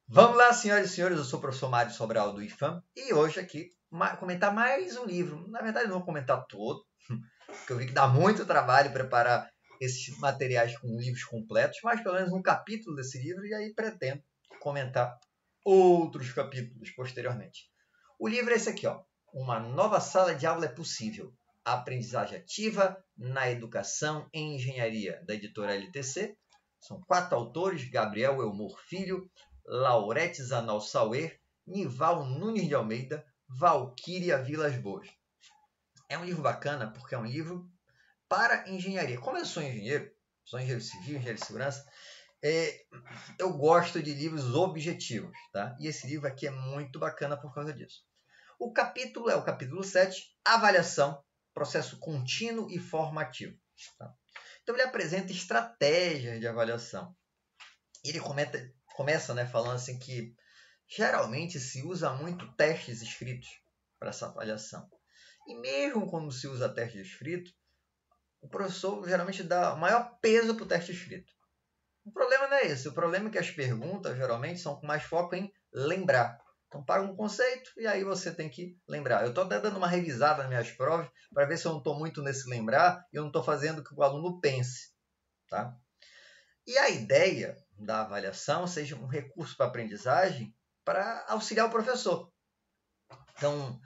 Vamos lá, senhoras e senhores, eu sou o professor Mário Sobral do IFAM e hoje aqui comentar mais um livro. Na verdade, não vou comentar todo, porque eu vi que dá muito trabalho preparar esses materiais com livros completos, mas pelo menos um capítulo desse livro e aí pretendo comentar outros capítulos posteriormente. O livro é esse aqui, ó. Uma nova sala de aula é possível. Aprendizagem ativa na educação em engenharia, da editora LTC. São 4 autores: Gabriel Elmor Filho, Laurete Zanal Sauer, Nival Nunes de Almeida, Valquíria Vilas Boas. É um livro bacana porque é um livro para engenharia. Como eu sou engenheiro civil, engenheiro de segurança, eu gosto de livros objetivos, tá? E esse livro aqui é muito bacana por causa disso. O capítulo é o capítulo 7, avaliação, processo contínuo e formativo. Tá? Então ele apresenta estratégias de avaliação. Ele começa falando assim que geralmente se usa muito testes escritos para essa avaliação. E mesmo quando se usa teste escrito, o professor geralmente dá maior peso para o teste escrito. O problema não é esse. O problema é que as perguntas geralmente são com mais foco em lembrar. Então, paga um conceito e aí você tem que lembrar. Eu estou até dando uma revisada nas minhas provas para ver se eu não estou muito nesse lembrar e eu não estou fazendo que o aluno pense. Tá? E a ideia da avaliação seja um recurso para aprendizagem para auxiliar o professor. Então,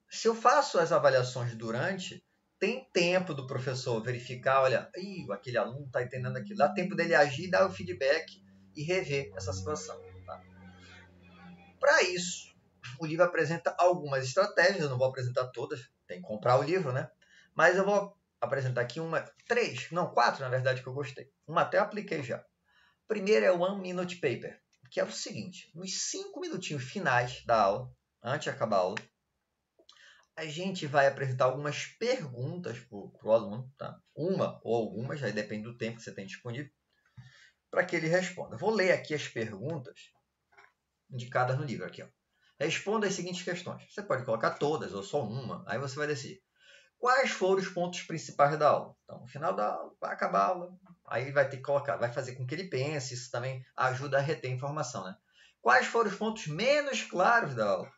se eu faço as avaliações durante, tem tempo do professor verificar, olha, aquele aluno está entendendo aquilo. Dá tempo dele agir, dar o feedback e rever essa situação. Tá? Para isso, o livro apresenta algumas estratégias, eu não vou apresentar todas, tem que comprar o livro, né? Mas eu vou apresentar aqui quatro, na verdade, que eu gostei. Uma até eu apliquei já. Primeiro é o One Minute Paper, que é o seguinte, nos 5 minutinhos finais da aula, antes de acabar a aula, a gente vai apresentar algumas perguntas para o aluno, tá? Uma ou algumas, aí depende do tempo que você tem disponível, para que ele responda. Eu vou ler aqui as perguntas indicadas no livro. Aqui, ó. Responda as seguintes questões. Você pode colocar todas ou só uma, aí você vai decidir. Quais foram os pontos principais da aula? Então, no final da aula, vai acabar a aula, aí vai ter que colocar, vai fazer com que ele pense, isso também ajuda a reter informação, né? Quais foram os pontos menos claros da aula?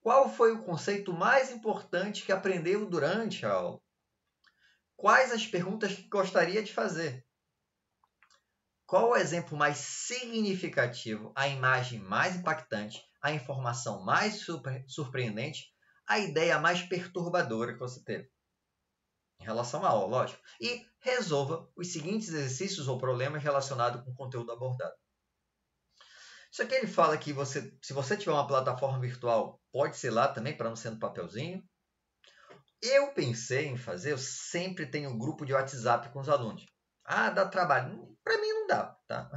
Qual foi o conceito mais importante que aprendeu durante a aula? Quais as perguntas que gostaria de fazer? Qual o exemplo mais significativo, a imagem mais impactante, a informação mais surpreendente, a ideia mais perturbadora que você teve? Em relação à aula, lógico. E resolva os seguintes exercícios ou problemas relacionados com o conteúdo abordado. Isso aqui ele fala que se você tiver uma plataforma virtual, pode ser lá também, para não ser no papelzinho. Eu pensei em fazer, eu sempre tenho um grupo de WhatsApp com os alunos. Ah, dá trabalho. Para mim não dá, tá?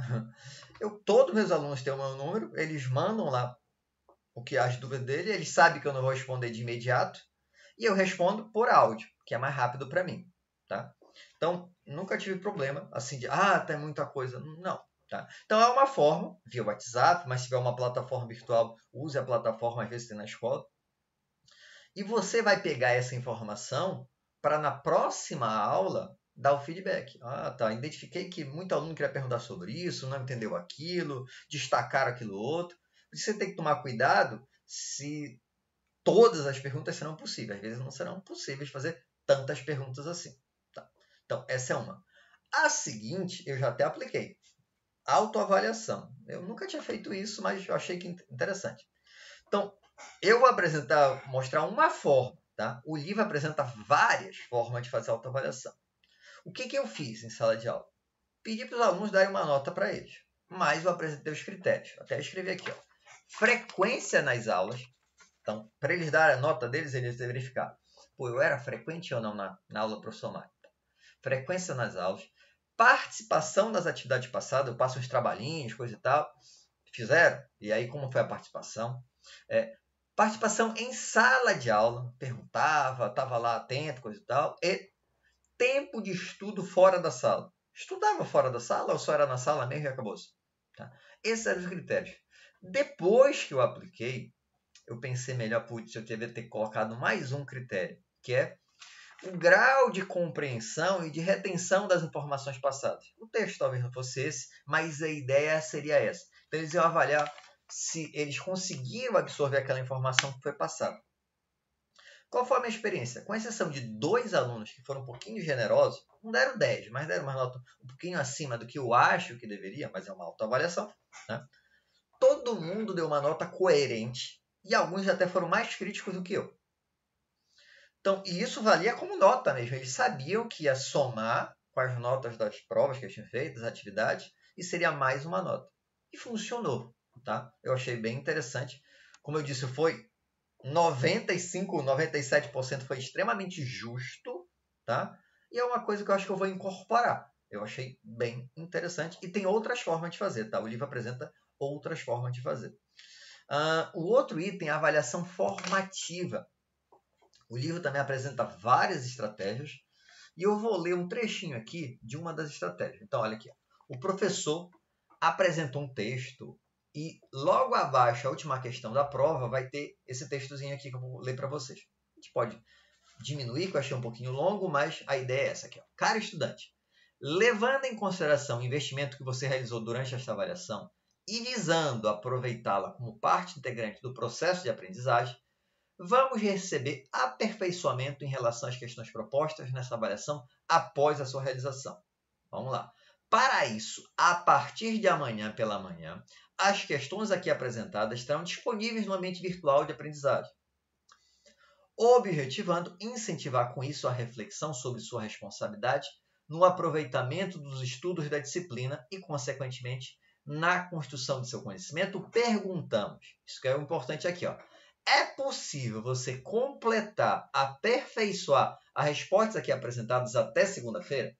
Todos meus alunos têm o meu número, eles mandam lá as dúvidas dele, eles sabem que eu não vou responder de imediato, e eu respondo por áudio, que é mais rápido para mim, tá? Então, nunca tive problema assim de, tem muita coisa. Não, tá? Então, é uma forma, via WhatsApp, mas se tiver uma plataforma virtual, use a plataforma, às vezes tem na escola. E você vai pegar essa informação para, na próxima aula, dar o feedback. Tá, identifiquei que muito aluno queria perguntar sobre isso, não entendeu aquilo, destacar aquilo outro. Você tem que tomar cuidado se todas as perguntas serão possíveis. Às vezes não serão possíveis fazer tantas perguntas assim. Tá? Então, essa é uma. A seguinte, eu já até apliquei. Autoavaliação. Eu nunca tinha feito isso, mas eu achei que interessante. Então, eu vou mostrar uma forma. Tá? O livro apresenta várias formas de fazer autoavaliação. O que eu fiz em sala de aula? Pedi para os alunos darem uma nota para eles. Mas eu apresentei os critérios. Até escrevi aqui. Ó. Frequência nas aulas. Então, para eles darem a nota deles, eles devem verificar. Eu era frequente ou não na aula do professor Mário? Frequência nas aulas. Participação nas atividades passadas. Eu passo uns trabalhinhos, coisa e tal. Fizeram? E aí, como foi a participação? Participação em sala de aula. Perguntava, estava lá atento, coisa e tal. E tempo de estudo fora da sala. Estudava fora da sala ou só era na sala mesmo e acabou-se? Tá? Esses eram os critérios. Depois que eu apliquei, eu pensei melhor, eu devia ter colocado mais um critério, que é o grau de compreensão e de retenção das informações passadas. O texto talvez não fosse esse, mas a ideia seria essa, Então, eles iam avaliar se eles conseguiram absorver aquela informação que foi passada. Qual foi a minha experiência? Com exceção de 2 alunos que foram um pouquinho generosos, não deram 10, mas deram uma nota um pouquinho acima do que eu acho que deveria, mas é uma autoavaliação, né? Todo mundo deu uma nota coerente e alguns até foram mais críticos do que eu. Então, e isso valia como nota mesmo. Eles sabiam que ia somar com as notas das provas que eles tinham feito, das atividades, e seria mais uma nota. E funcionou, tá? Eu achei bem interessante. Como eu disse, foi 95, 97% foi extremamente justo, tá? E é uma coisa que eu acho que eu vou incorporar. Eu achei bem interessante. E tem outras formas de fazer, tá? O livro apresenta outras formas de fazer. O outro item é a avaliação formativa. O livro também apresenta várias estratégias. E eu vou ler um trechinho aqui de uma das estratégias. Então, olha aqui. O professor apresentou um texto e logo abaixo, a última questão da prova, vai ter esse textozinho aqui que eu vou ler para vocês. A gente pode diminuir, que eu achei um pouquinho longo, mas a ideia é essa aqui. Ó. Caro estudante, levando em consideração o investimento que você realizou durante esta avaliação e visando aproveitá-la como parte integrante do processo de aprendizagem, vamos receber aperfeiçoamento em relação às questões propostas nessa avaliação após a sua realização. Vamos lá. Para isso, a partir de amanhã pela manhã, as questões aqui apresentadas estarão disponíveis no ambiente virtual de aprendizagem, objetivando incentivar com isso a reflexão sobre sua responsabilidade no aproveitamento dos estudos da disciplina e, consequentemente, na construção de seu conhecimento. Perguntamos, isso que é o importante aqui, ó. É possível você completar, aperfeiçoar as respostas aqui apresentadas até segunda-feira?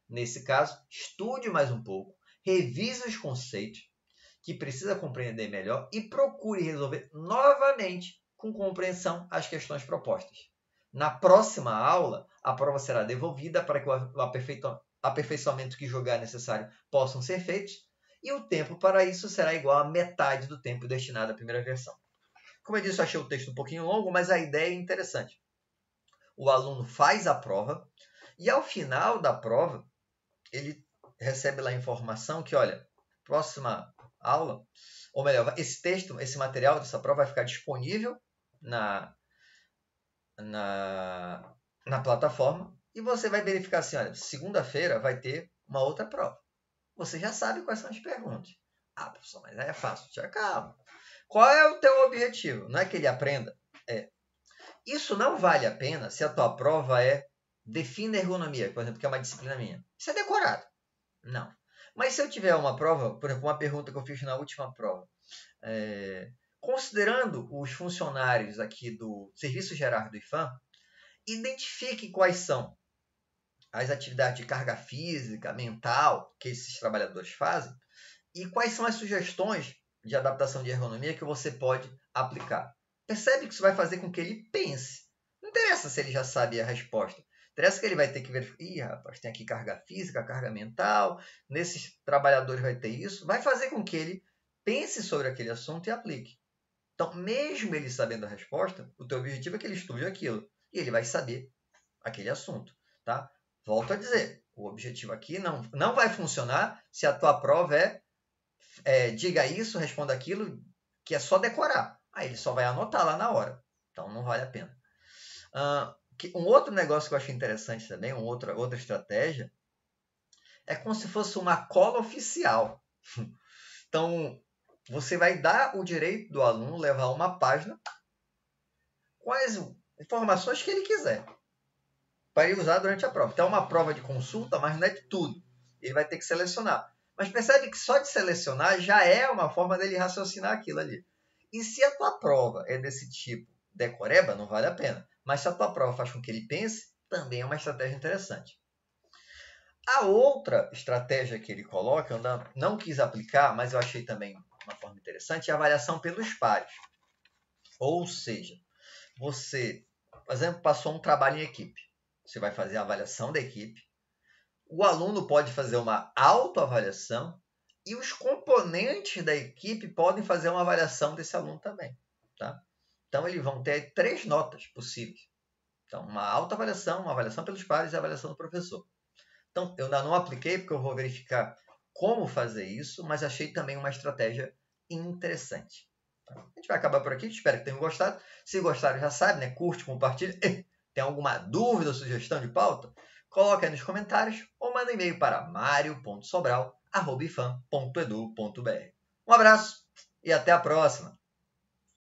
Nesse caso, estude mais um pouco, revise os conceitos que precisa compreender melhor e procure resolver novamente com compreensão as questões propostas. Na próxima aula, a prova será devolvida para que o aperfeiçoamento que julgar necessário possam ser feitos e o tempo para isso será igual a metade do tempo destinado à primeira versão. Como eu disse, eu achei o texto um pouquinho longo, mas a ideia é interessante. O aluno faz a prova e ao final da prova, ele recebe lá a informação que, olha, próxima aula, ou melhor, esse texto, esse material dessa prova vai ficar disponível na plataforma e você vai verificar assim, olha, segunda-feira vai ter uma outra prova. Você já sabe quais são as perguntas. Ah, professor, mas aí é fácil. Já calma. Qual é o teu objetivo? Não é que ele aprenda? Isso não vale a pena se a tua prova é defina ergonomia, por exemplo, que é uma disciplina minha. Isso é decorado. Não. Mas se eu tiver uma prova, por exemplo, uma pergunta que eu fiz na última prova, considerando os funcionários aqui do Serviço Geral do IPHAN, identifique quais são as atividades de carga física, mental, que esses trabalhadores fazem, e quais são as sugestões de adaptação de ergonomia que você pode aplicar. Percebe que isso vai fazer com que ele pense. Não interessa se ele já sabe a resposta. Interessa que ele vai ter que verificar. Ih, rapaz, tem aqui carga física, carga mental. Nesses trabalhadores vai ter isso. Vai fazer com que ele pense sobre aquele assunto e aplique. Então, mesmo ele sabendo a resposta, o teu objetivo é que ele estude aquilo. E ele vai saber aquele assunto. Tá? Volto a dizer, o objetivo aqui não vai funcionar se a tua prova diga isso, responda aquilo, que é só decorar. Aí ele só vai anotar lá na hora. Então, não vale a pena. Um outro negócio que eu achei interessante também, outra estratégia, é como se fosse uma cola oficial. Então, você vai dar o direito do aluno levar uma página com as informações que ele quiser para ele usar durante a prova. Então, é uma prova de consulta, mas não é de tudo. Ele vai ter que selecionar. Mas percebe que só de selecionar já é uma forma dele raciocinar aquilo ali. E se a tua prova é desse tipo decoreba, não vale a pena. Mas se a tua prova faz com que ele pense, também é uma estratégia interessante. A outra estratégia que ele coloca, eu não quis aplicar, mas eu achei também uma forma interessante, é a avaliação pelos pares. Ou seja, você, por exemplo, passou um trabalho em equipe. Você vai fazer a avaliação da equipe. O aluno pode fazer uma autoavaliação e os componentes da equipe podem fazer uma avaliação desse aluno também. Tá? Então, eles vão ter 3 notas possíveis. Então, uma autoavaliação, uma avaliação pelos pares e a avaliação do professor. Então, eu ainda não apliquei porque eu vou verificar como fazer isso, mas achei também uma estratégia interessante. A gente vai acabar por aqui, espero que tenham gostado. Se gostaram, já sabe, né? Curte, compartilha. Tem alguma dúvida ou sugestão de pauta? Coloca aí nos comentários ou manda e-mail para mario.sobral@ifam.edu.br. Um abraço e até a próxima!